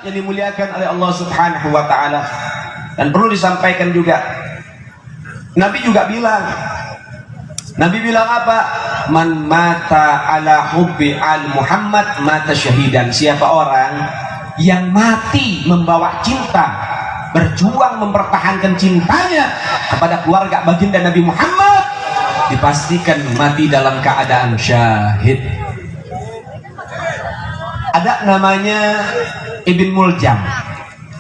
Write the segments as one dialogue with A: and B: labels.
A: yang dimuliakan oleh Allah Subhanahu wa taala. Dan perlu disampaikan juga, Nabi juga bilang, Nabi bilang apa? Man mata ala hubbi al Muhammad mata syahidan. Siapa orang yang mati membawa cinta, berjuang mempertahankan cintanya kepada keluarga baginda Nabi Muhammad, dipastikan mati dalam keadaan syahid. Ada namanya Ibn Muljam.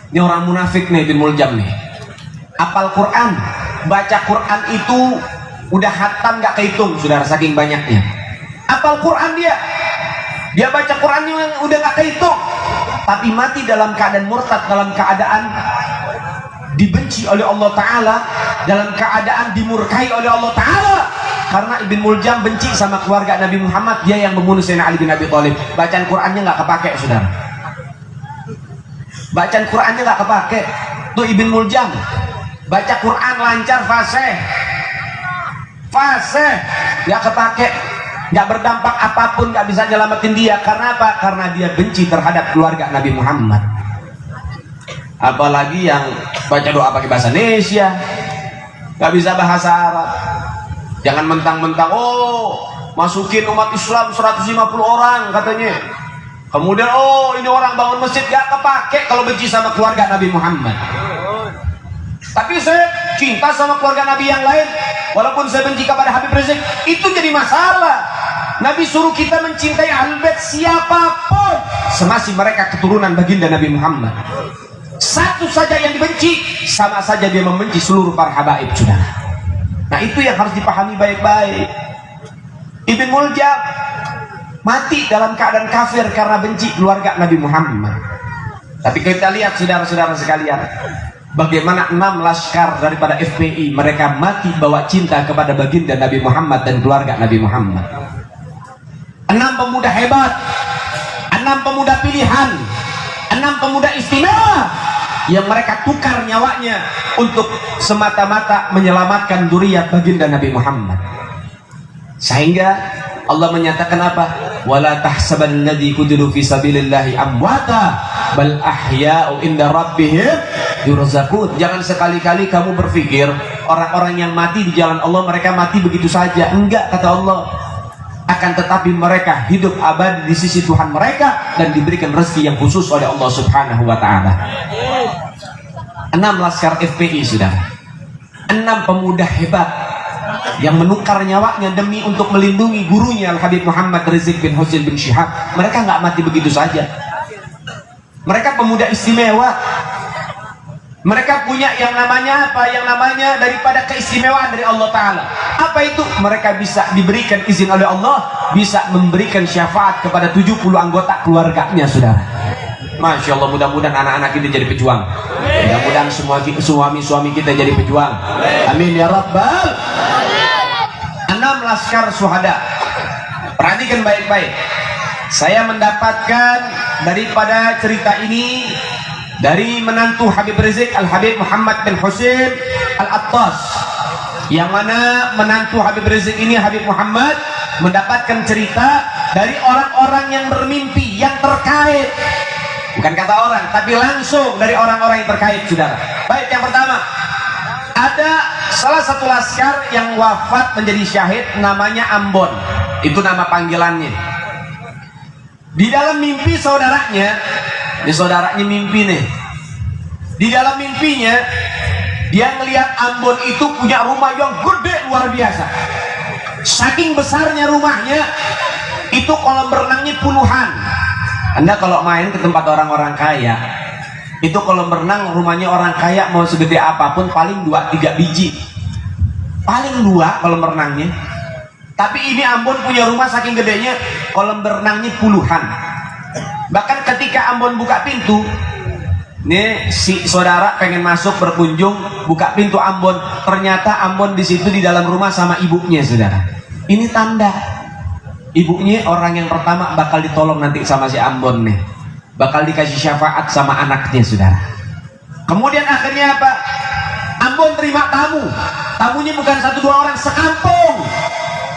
A: Ini orang munafik nih, Ibn Muljam nih. Apal Quran, baca Quran itu udah hatam gak kehitung, saudara, saking banyaknya. Apal Quran dia baca Qurannya udah gak kehitung, tapi mati dalam keadaan murtad, dalam keadaan dibenci oleh Allah Ta'ala, dalam keadaan dimurkai oleh Allah Ta'ala. Karena Ibn Muljam benci sama keluarga Nabi Muhammad, dia yang membunuh Sayyidina Ali bin Abi Thalib. Bacaan Qurannya gak kepake, saudara. Bacaan Qurannya gak kepake. Tuh Ibn Muljam baca Quran lancar, fasih, gak kepake, gak berdampak apapun, gak bisa nyelamatin dia. Karena apa? Karena dia benci terhadap keluarga Nabi Muhammad. Apalagi yang baca doa pakai bahasa Indonesia, gak bisa bahasa Arab. Jangan mentang-mentang, oh masukin umat Islam 150 orang katanya, kemudian oh ini orang bangun masjid, gak kepake kalau benci sama keluarga Nabi Muhammad. Tapi saya cinta sama keluarga Nabi yang lain, walaupun saya benci kepada Habib Rizik, itu jadi masalah. Nabi suruh kita mencintai Ahlul Bait siapapun, semasi mereka keturunan baginda Nabi Muhammad. Satu saja yang dibenci, sama saja dia membenci seluruh para habaib, saudara. Nah itu yang harus dipahami baik-baik. Ibn Muljam mati dalam keadaan kafir karena benci keluarga Nabi Muhammad. Tapi kita lihat saudara-saudara sekalian, bagaimana 6 laskar daripada FPI, mereka mati bawa cinta kepada baginda Nabi Muhammad dan keluarga Nabi Muhammad. 6 pemuda hebat, 6 pemuda pilihan, 6 pemuda istimewa yang mereka tukar nyawanya untuk semata-mata menyelamatkan dzurriyyat baginda Nabi Muhammad. Sehingga Allah menyatakan apa? Wala tahsabanna alladzi qutilu fi sabilillahi amwata bal ahya'u inda rabbihim yurzaqun. Jangan sekali-kali kamu berpikir orang-orang yang mati di jalan Allah mereka mati begitu saja. Enggak, kata Allah. Akan tetapi mereka hidup abadi di sisi Tuhan mereka dan diberikan rezeki yang khusus oleh Allah Subhanahu wa taala. 6 laskar FPI, saudara. 6 pemuda hebat yang menukar nyawanya demi untuk melindungi gurunya Al Habib Muhammad Rizik bin Husain bin Syihab. Mereka nggak mati begitu saja. Mereka pemuda istimewa. Mereka punya yang namanya apa? Yang namanya daripada keistimewaan dari Allah Ta'ala. Apa itu? Mereka bisa diberikan izin oleh Allah, bisa memberikan syafaat kepada 70 anggota keluarganya, saudara. Masya Allah, mudah-mudahan anak-anak kita jadi pejuang. Mudah-mudahan semua suami-suami kita jadi pejuang. Amin ya Rabbal. 6 laskar syuhada. Perhatikan baik-baik. Saya mendapatkan daripada cerita ini dari menantu Habib Rizik, Al Habib Muhammad bin Husain Al-Attas, yang mana menantu Habib Rizik ini, Habib Muhammad, mendapatkan cerita dari orang-orang yang bermimpi, yang terkait, bukan kata orang, tapi langsung dari orang-orang yang terkait, saudara. Baik, yang pertama, ada salah satu laskar yang wafat menjadi syahid, namanya Ambon. Itu nama panggilannya. Di dalam mimpi saudaranya, ini saudaranya mimpi nih. Di dalam mimpinya dia melihat Ambon itu punya rumah yang gede luar biasa. Saking besarnya rumahnya, itu kolam berenangnya puluhan. Anda kalau main ke tempat orang-orang kaya, itu kolam berenang rumahnya orang kaya mau segede apapun paling 2-3 biji. Paling 2 kolam berenangnya. Tapi ini Ambon punya rumah saking gedenya, kolam berenangnya puluhan. Bahkan ketika Ambon buka pintu, nih si saudara pengen masuk berkunjung, buka pintu Ambon, ternyata Ambon di situ di dalam rumah sama ibunya, saudara. Ini tanda ibunya orang yang pertama bakal ditolong nanti sama si Ambon nih, bakal dikasih syafaat sama anaknya, saudara. Kemudian akhirnya apa? Ambon terima tamu. Tamunya bukan 1-2 orang, sekampung.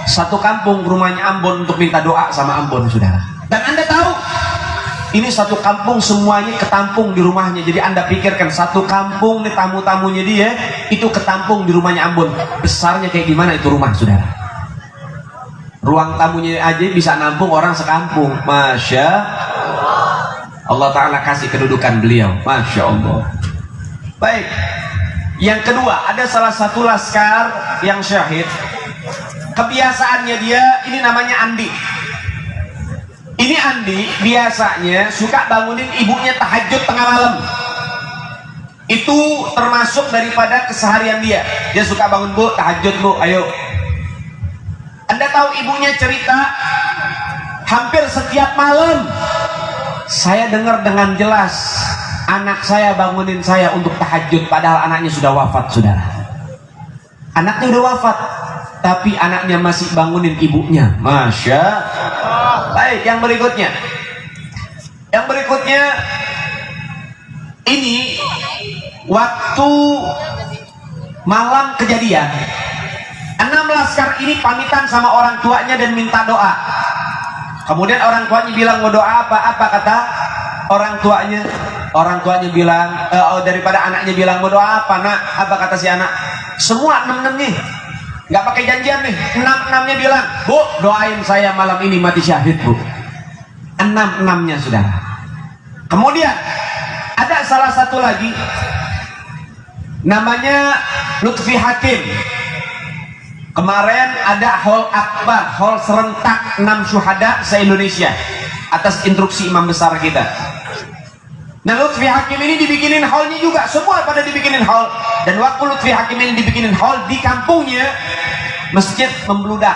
A: Satu kampung rumahnya Ambon untuk minta doa sama Ambon, saudara. Dan Anda tahu Ini satu kampung semuanya ketampung di rumahnya. Jadi Anda pikirkan satu kampung nih tamu-tamunya dia itu ketampung di rumahnya Ambon. Besarnya kayak gimana itu rumah, saudara? Ruang tamunya aja bisa nampung orang sekampung. Masya Allah Ta'ala kasih kedudukan beliau. Masya Allah. Baik. Yang kedua, ada salah satu laskar yang syahid. Kebiasaannya dia, ini namanya Andi. Ini Andi biasanya suka bangunin ibunya tahajud tengah malam. Itu termasuk daripada keseharian dia. Dia suka bangun, bu, tahajud bu, ayo. Anda tahu ibunya cerita, hampir setiap malam saya dengar dengan jelas anak saya bangunin saya untuk tahajud, padahal anaknya sudah wafat, saudara. Anaknya udah wafat, tapi anaknya masih bangunin ibunya. Masya Allah. Baik, yang berikutnya. Yang berikutnya ini waktu malam kejadian, 6 laskar ini pamitan sama orang tuanya dan minta doa. Kemudian orang tuanya bilang mau doa apa? Apa kata orang tuanya? Orang tuanya bilang, daripada anaknya bilang mau doa apa nak? Apa kata si anak? Semua 6 nih, nggak pakai janjian nih. 6-6-nya bilang, bu, doain saya malam ini mati syahid, bu. 6-6-nya sudah. Kemudian ada salah satu lagi, namanya Lutfi Hakim. Kemarin ada haul akbar, haul serentak 6 syuhada se-Indonesia atas instruksi imam besar kita. Nah, Lutfi Hakim ini dibikinin haulnya juga, semua pada dibikinin haul. Dan waktu Lutfi Hakim ini dibikinin haul di kampungnya, masjid membludak,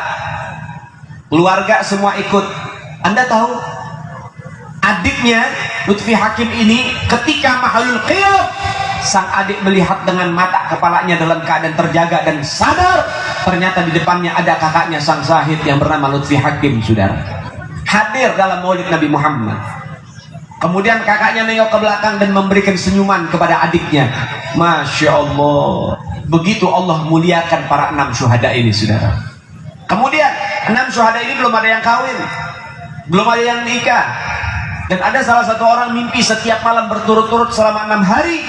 A: keluarga semua ikut. Anda tahu adiknya Lutfi Hakim ini ketika mahalul qiyam, sang adik melihat dengan mata kepalanya dalam keadaan terjaga dan sadar, ternyata di depannya ada kakaknya sang syahid yang bernama Lutfi Hakim, saudara, hadir dalam maulid Nabi Muhammad. Kemudian kakaknya nengok ke belakang dan memberikan senyuman kepada adiknya. Masya Allah. Begitu Allah muliakan para 6 syuhada ini, saudara. Kemudian 6 syuhada ini belum ada yang kawin, belum ada yang nikah. Dan ada salah satu orang mimpi setiap malam berturut-turut selama 6 hari.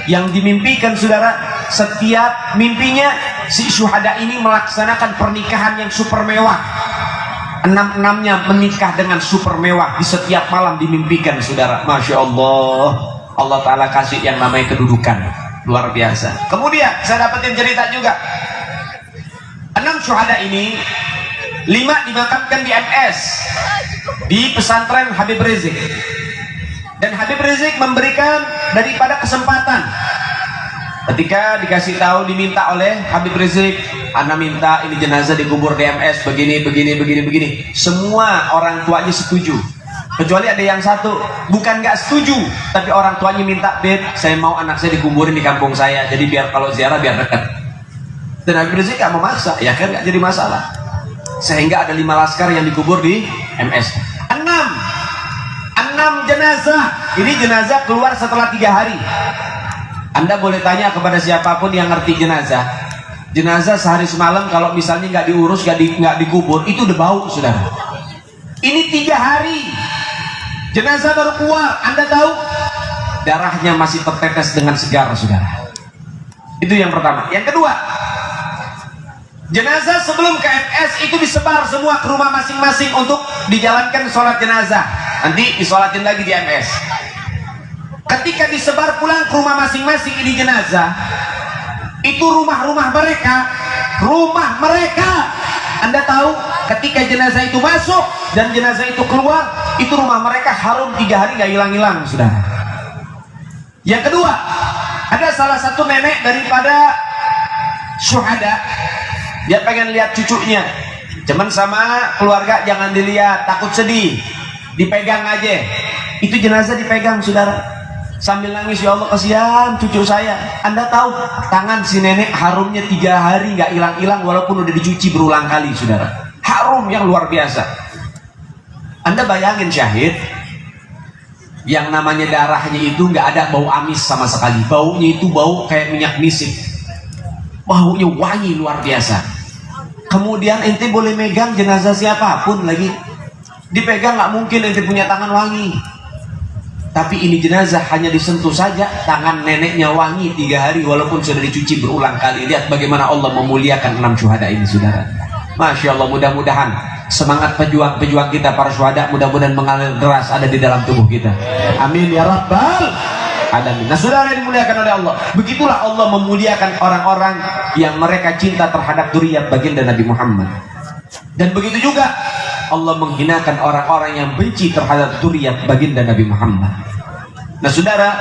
A: Yang dimimpikan, saudara, setiap mimpinya si syuhada ini melaksanakan pernikahan yang super mewah. 6-6-nya menikah dengan super mewah di setiap malam dimimpikan, saudara. Masya Allah. Allah Ta'ala kasih yang namanya kedudukan luar biasa. Kemudian saya dapetin cerita juga, 6 syuhada ini 5 dimakamkan di MS, di pesantren Habib Rizik. Dan Habib Rizik memberikan daripada kesempatan ketika dikasih tahu, diminta oleh Habib Rizik, ana minta ini jenazah dikubur di MS begini. Semua orang tuanya setuju, kecuali ada yang satu bukan nggak setuju, tapi orang tuanya minta, beb, saya mau anak saya dikuburin di kampung saya, jadi biar kalau ziarah biar dekat. Dan Habib Rizik nggak memaksa, ya kan, nggak jadi masalah. Sehingga ada 5 laskar yang dikubur di MS. 6 jenazah. Ini jenazah keluar setelah 3 hari. Anda boleh tanya kepada siapapun yang ngerti jenazah. Jenazah sehari semalam kalau misalnya nggak diurus, nggak dikubur, itu udah bau, saudara. Ini 3 hari jenazah baru keluar. Anda tahu darahnya masih tertetes dengan segar, saudara. Itu yang pertama. Yang kedua, jenazah sebelum ke MS itu disebar semua ke rumah masing-masing untuk dijalankan sholat jenazah. Nanti disolatin lagi di MS. Ketika disebar pulang ke rumah masing-masing ini jenazah, itu rumah mereka. Anda tahu ketika jenazah itu masuk dan jenazah itu keluar, itu rumah mereka harum 3 hari nggak hilang-hilang, saudara. Yang kedua, ada salah satu nenek daripada syuhada, dia pengen lihat cucunya, cuman sama keluarga jangan dilihat, takut sedih, dipegang aja. Itu jenazah dipegang, saudara, sambil nangis, ya Allah kasihan cucu saya. Anda tahu tangan si nenek harumnya 3 hari nggak hilang-hilang walaupun udah dicuci berulang kali, saudara. Harum yang luar biasa. Anda bayangin syahid yang namanya darahnya itu nggak ada bau amis sama sekali, baunya itu bau kayak minyak misik, baunya wangi luar biasa. Kemudian ente boleh megang jenazah siapapun lagi, dipegang nggak mungkin ente punya tangan wangi. Tapi ini jenazah hanya disentuh saja, tangan neneknya wangi 3 hari walaupun sudah dicuci berulang kali. Lihat bagaimana Allah memuliakan 6 syuhada ini, saudara. Masya Allah, mudah-mudahan semangat pejuang-pejuang kita para syuhada mudah-mudahan mengalir deras ada di dalam tubuh kita. Amin ya rabbal alamin. Nah, saudara yang dimuliakan oleh Allah, begitulah Allah memuliakan orang-orang yang mereka cinta terhadap dzurriyyah baginda Nabi Muhammad. Dan begitu juga Allah menghinakan orang-orang yang benci terhadap dzurriyyah baginda Nabi Muhammad. Nah, saudara,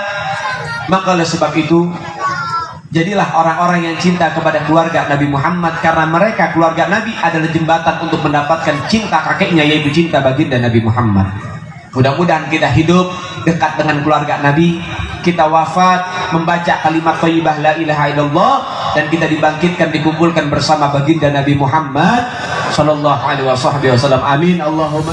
A: maka oleh sebab itu jadilah orang-orang yang cinta kepada keluarga Nabi Muhammad, karena mereka keluarga Nabi adalah jembatan untuk mendapatkan cinta kakeknya, yaitu cinta baginda Nabi Muhammad. Mudah-mudahan kita hidup dekat dengan keluarga Nabi, kita wafat membaca kalimat thayyibah la ilaha illallah, dan kita dibangkitkan dikumpulkan bersama baginda Nabi Muhammad sallallahu alaihi wasallam. Amin Allahumma